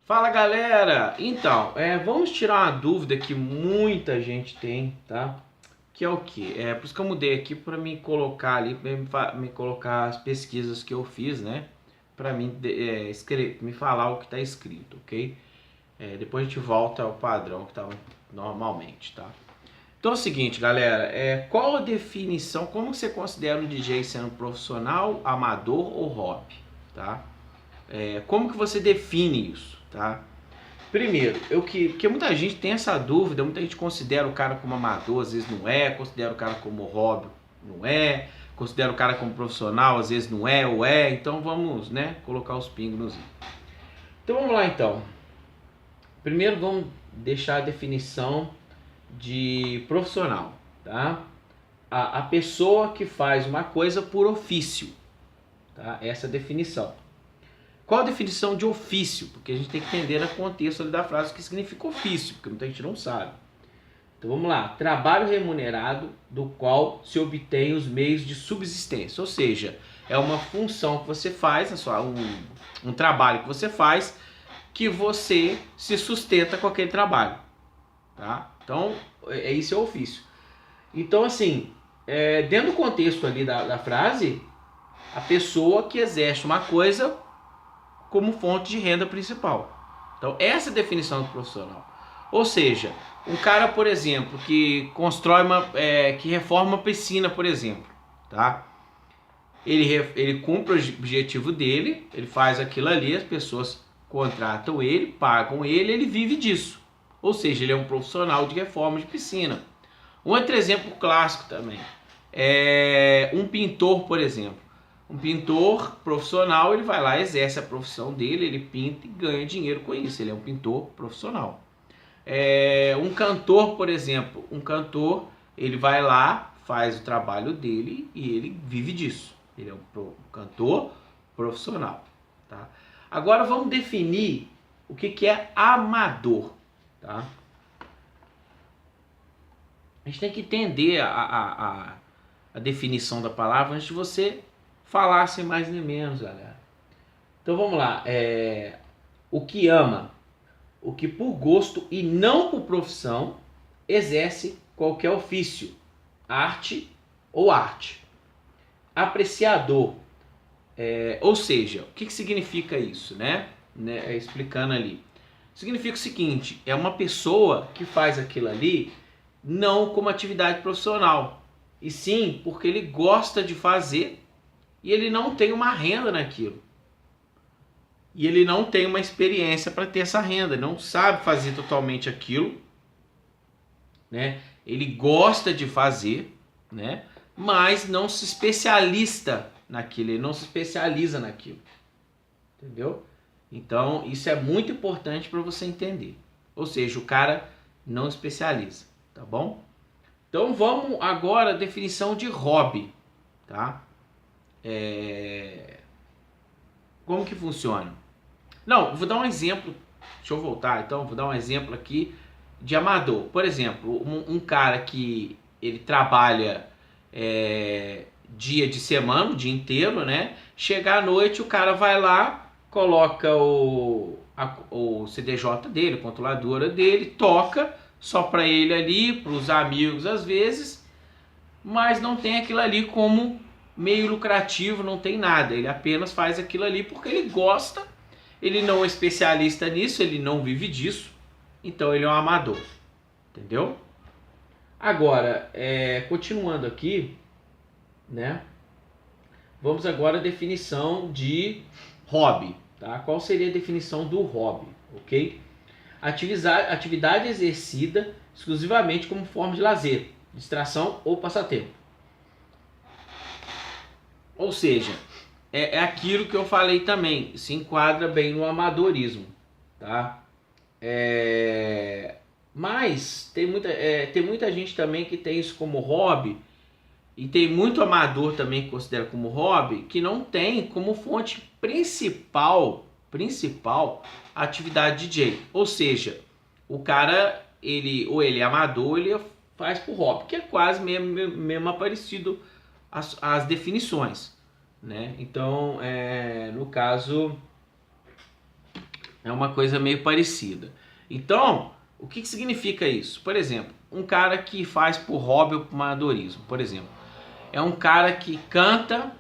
Fala galera! Então, vamos tirar uma dúvida que muita gente tem, tá? Que é o quê? Por isso que eu mudei aqui para me colocar ali, me colocar as pesquisas que eu fiz, né? Para mim me falar o que está escrito, ok? Depois a gente volta ao padrão que estava normalmente, tá? Então é o seguinte, galera, qual a definição, como você considera o DJ sendo profissional, amador ou hobby, tá? Como que você define isso, tá? Primeiro, que muita gente tem essa dúvida, muita gente considera o cara como amador, às vezes não é, considera o cara como hobby, não é, considera o cara como profissional, às vezes não é ou é, então vamos, né, colocar os pingos nos i. Então vamos lá então. Primeiro vamos deixar a definição de profissional, tá? A pessoa que faz uma coisa por ofício, tá? Essa é a definição. Qual a definição de ofício? Porque a gente tem que entender no contexto ali da frase o que significa ofício, porque muita gente não sabe. Então vamos lá. Trabalho remunerado do qual se obtém os meios de subsistência. Ou seja, é uma função que você faz, um trabalho que você faz, que você se sustenta com aquele trabalho. Tá? Então, isso é o ofício. Então, assim, dentro do contexto ali da frase, a pessoa que exerce uma coisa como fonte de renda principal. Então, essa é a definição do profissional. Ou seja, um cara, por exemplo, que constrói que reforma uma piscina, por exemplo, tá? Ele cumpre o objetivo dele, ele faz aquilo ali, as pessoas contratam ele, pagam ele vive disso. Ou seja, ele é um profissional de reforma de piscina. Um outro exemplo clássico também é um pintor, por exemplo. Um pintor profissional, ele vai lá, exerce a profissão dele, ele pinta e ganha dinheiro com isso. Ele é um pintor profissional. Um cantor, por exemplo, ele vai lá, faz o trabalho dele e ele vive disso. Ele é um cantor profissional. Tá? Agora vamos definir o que é amador. Tá? A gente tem que entender a definição da palavra antes de você falar sem mais nem menos, galera. Então vamos lá. O que ama, o que por gosto e não por profissão exerce qualquer ofício, arte ou arte. Apreciador, ou seja, o que significa isso, né? Explicando ali. Significa o seguinte, é uma pessoa que faz aquilo ali não como atividade profissional, e sim porque ele gosta de fazer e ele não tem uma renda naquilo. E ele não tem uma experiência para ter essa renda, não sabe fazer totalmente aquilo, né? Ele gosta de fazer, né? Mas não se especializa naquilo, ele não se especializa naquilo. Entendeu? Então, isso é muito importante para você entender. Ou seja, o cara não especializa, tá bom? Então, vamos agora à definição de hobby, tá? Como que funciona? Não, vou dar um exemplo. Deixa eu voltar, então, vou dar um exemplo aqui de amador. Por exemplo, um cara que ele trabalha dia de semana, o dia inteiro, né? Chega à noite, o cara vai lá, coloca o CDJ dele, a controladora dele, toca só para ele ali, para os amigos às vezes, mas não tem aquilo ali como meio lucrativo, não tem nada. Ele apenas faz aquilo ali porque ele gosta, ele não é especialista nisso, ele não vive disso, então ele é um amador, entendeu? Agora, continuando aqui, né? Vamos agora à definição de hobby, tá? Qual seria a definição do hobby, ok? Atividade exercida exclusivamente como forma de lazer, distração ou passatempo. Ou seja, é aquilo que eu falei também, se enquadra bem no amadorismo, tá? Mas tem muita gente também que tem isso como hobby, e tem muito amador também que considera como hobby, que não tem como fonte principal a atividade DJ. Ou seja, o cara, ou ele é amador, ou ele faz por hobby, que é quase mesmo parecido as definições, né? Então, no caso, É uma coisa meio parecida. Então, o que significa isso? Por exemplo, um cara que faz por hobby ou por amadorismo, por exemplo, é um cara que canta,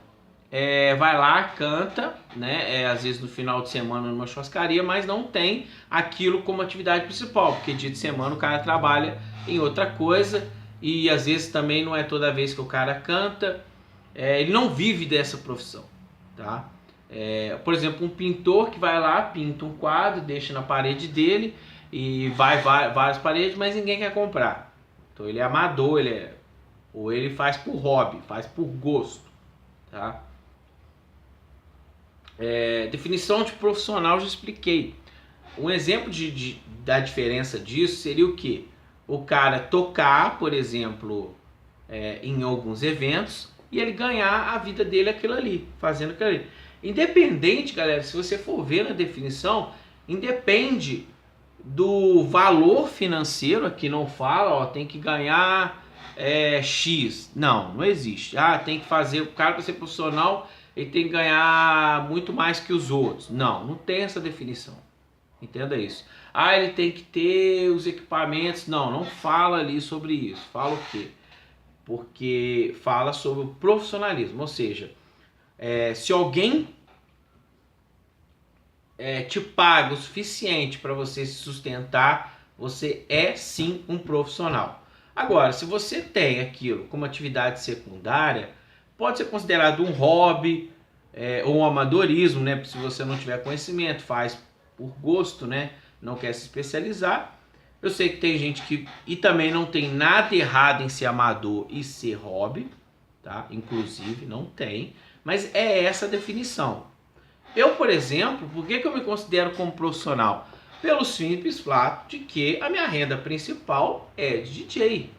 vai lá, canta, né? Às vezes no final de semana numa churrascaria, mas não tem aquilo como atividade principal, porque dia de semana o cara trabalha em outra coisa e às vezes também não é toda vez que o cara canta, ele não vive dessa profissão, tá? Por exemplo, um pintor que vai lá, pinta um quadro, deixa na parede dele e vai várias paredes, mas ninguém quer comprar. Então ele é amador, ou ele faz por hobby, faz por gosto, tá? Definição de profissional já expliquei. Um exemplo da diferença disso seria o que? O cara tocar, por exemplo, em alguns eventos e ele ganhar a vida dele aquilo ali, fazendo aquilo ali. Independente, galera, se você for ver na definição, independe do valor financeiro, aqui não fala, ó, tem que ganhar X. Não existe. Tem que fazer, o cara para ser profissional, ele tem que ganhar muito mais que os outros. Não tem essa definição. Entenda isso. Ele tem que ter os equipamentos. Não fala ali sobre isso. Fala o quê? Porque fala sobre o profissionalismo. Ou seja, se alguém te paga o suficiente para você se sustentar, você é sim um profissional. Agora, se você tem aquilo como atividade secundária, pode ser considerado um hobby ou um amadorismo, né? Se você não tiver conhecimento, faz por gosto, né? Não quer se especializar. Eu sei que tem gente que... E também não tem nada errado em ser amador e ser hobby, tá? Inclusive, não tem. Mas é essa a definição. Eu, por exemplo, por que eu me considero como profissional? Pelo simples fato de que a minha renda principal é de DJ.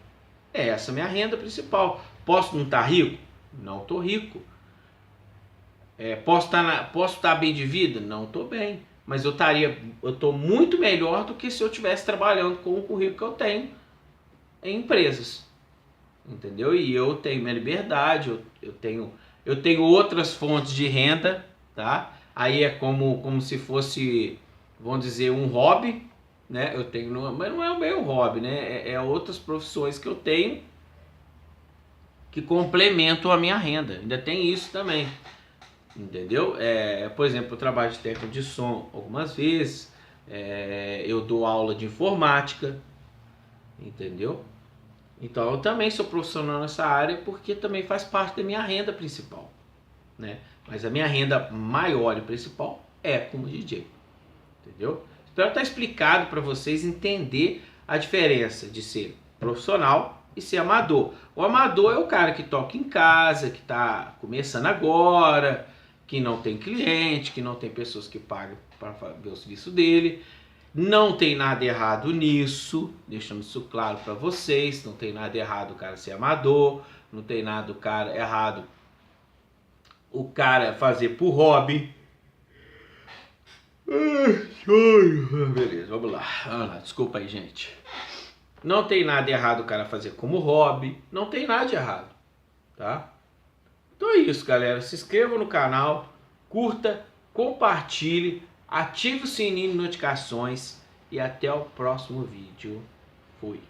É essa a minha renda principal. Posso não estar rico? Não estou rico. Posso estar bem de vida? Não estou bem. Mas eu estou muito melhor do que se eu estivesse trabalhando com o currículo que eu tenho em empresas. Entendeu? E eu tenho minha liberdade, eu tenho outras fontes de renda, tá? Aí é como se fosse, vamos dizer, um hobby, né? Eu tenho, mas não é bem um hobby, né? É outras profissões que eu tenho que complementam a minha renda. Ainda tem isso também, entendeu? Por exemplo, eu trabalho de técnico de som algumas vezes, eu dou aula de informática, entendeu? Então eu também sou profissional nessa área porque também faz parte da minha renda principal, né? Mas a minha renda maior e principal é como DJ, entendeu? Espero estar explicado para vocês entender a diferença de ser profissional e ser amador. O amador é o cara que toca em casa, que está começando agora, que não tem cliente, que não tem pessoas que pagam para ver o serviço dele. Não tem nada errado nisso, deixando isso claro para vocês. Não tem nada errado o cara ser amador, não tem nada errado o cara fazer por hobby. Beleza, vamos lá. Desculpa aí, gente. Não tem nada errado o cara fazer como hobby. Não tem nada de errado, tá? Então é isso, galera. Se inscreva no canal, curta, compartilhe, ative o sininho de notificações e até o próximo vídeo. Fui.